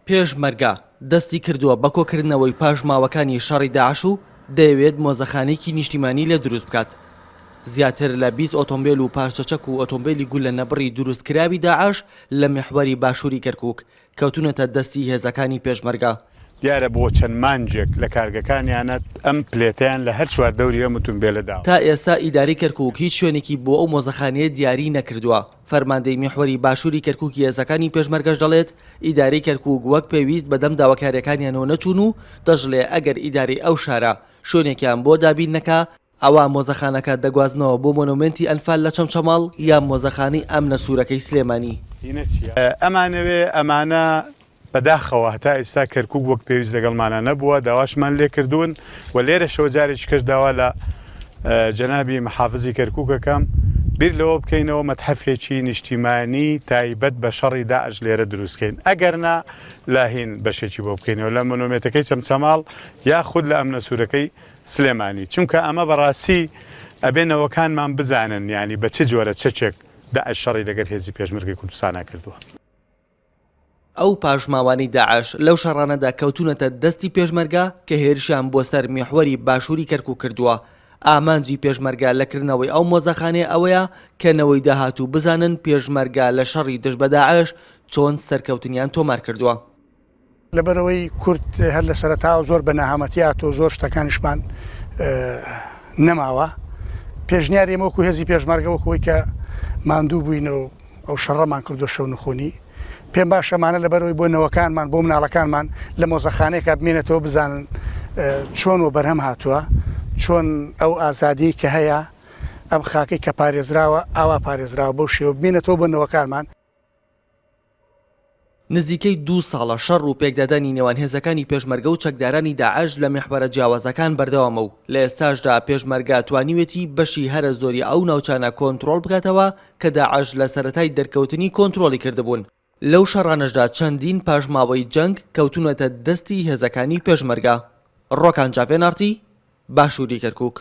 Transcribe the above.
پێشمەرگە دەستی کردووە بە کۆکردنەوەی پاشماوەکانی شەڕی داعش و دەیەوێت مۆزەخانەیەکی نیشتیمانی لێ دروست بکات. زیاتر لە 20 ئۆتۆمبیل و پارچەچەک و ئۆتۆمبیلی گول لە نەبڕی دروستکراوی داعش لە میحوەری باشووری کەرکووک کەوتونەتە دەستی هێزەکانی پێشمەرگە. دیارە بۆ چەند مانجێک لە کارگەکانیانە ئەم پلێتیان لە هەر چواردەوری ئەم ئۆتۆمبیلەدا. تا ئێستا ئیداری کەرکووک هیچ شوێنێکی بۆ ئەو مۆزەخانەیە دیاری نەکردووە. فەرماندەی میحوەری باشووری کەرکووکی هێزەکانی پێشمەرگەش دەڵێت ئیداری کەرکووک وەک پێویست بەدەم داواکاریەکانیانەوە نەچوون و دەژڵێ ئەگەر ئیداری ئەو شارە شوێنێکیان بۆ دابین نەکا ئەوە مۆزەخانەکە دەگوازنەوە بۆ مۆنومنتی ئەنفال لە چەمچەماڵ یان مۆزەخانەی ئەمنە سوورەکەی سلێمانی. ئەمانەوێ ئەمانە بەداخەوە هەتا ئێستا کەرکووک وەک پێویست لەگەڵمانە نەبووە، داواشمان لێ کردوون و لێرەشەوە جارێکی کەش داوا لە جەنابی مەحافزی کەرکووکەکەم بیر لەوە بکەینەوە مەتحەفێکی نیشتیمانی تایبەت بە شەڕی داعش لێرە دروستکەین، ئەگەرنا لاهین بەشێکی بۆ بکەینەوە لە مۆنومنتەکەی چەمچەماڵ یاخود لە ئەمنە سوورەکەی سلێمانی، چونکە ئەمە بەڕاستی ئەبێنەوەکانمان بزانن یعنی بە چه جۆرە چەچێک داعش شەڕی لەگەر هێزی پێشمەرگەی کوردستانە کردووە. ئەو پاشماوانی داعش لەو شەڕانەدا کەوتونەتە دەستی پێشمەرگە کە هێرشیان بۆ سەر میحوەری باشووری کەرکووک کردووە. ئامانجی پێشمەرگە لەکردنەوەی ئەو مۆزەخانەیە ئەوەیە کەنەوەی داهاتوو بزانن پێشمەرگە لە شەڕی دژ بە داعش چۆن سەرکەوتنیان تۆمار کردووە. لەبەرەوەی کورد هەر لە سەرەتاوە زۆر بە نەهامەتیات و زۆر شتەکانیشمان نەماوە، پێشنیاری ئێمە وەکو هێزی پێشمەرگە وەکەوەی کە ماندوو بووینەوە ئەو شەڕەمان کردو شەو نخۆنی، پێم باشەمانە لەبەرەوەی بۆ نەوەکانمان بۆ مناڵەکانمان لە مۆزەخانەیەکە بمێنێتەوە بزانن چۆن و بەرهەم هاتووە، چۆن ئەو ئازادی کە هەیە ئەم خاکەی کە پارێزراوە ئاوا پارێزراوە بەو شێوە بمێنێتەوە بۆ نەوەکانمان. نزیکەی 2 ساڵە شەڕ و پێکدادانی نێوان هێزەکانی پێشمەرگە و چەکدارانی داعش لە میحوەرە جیاوازەکان بەردەوامە و لە ئێستاشدا پێشمەرگە توانیوێتی بەشی هەرە زۆری ئەو ناوچانە کۆنتڕۆڵ بکاتەوە کە داعش لە سەرەتای دەرکەوتنی کۆنتڕۆڵی کردبوون. لەو شەڕانەشدا چەندین پاشماوەی جەنگ کەوتونەتە دەستی هێزەکانی پێشمەرگە. ڕۆکان جاڤێنارتی، باشووری کەرکووک.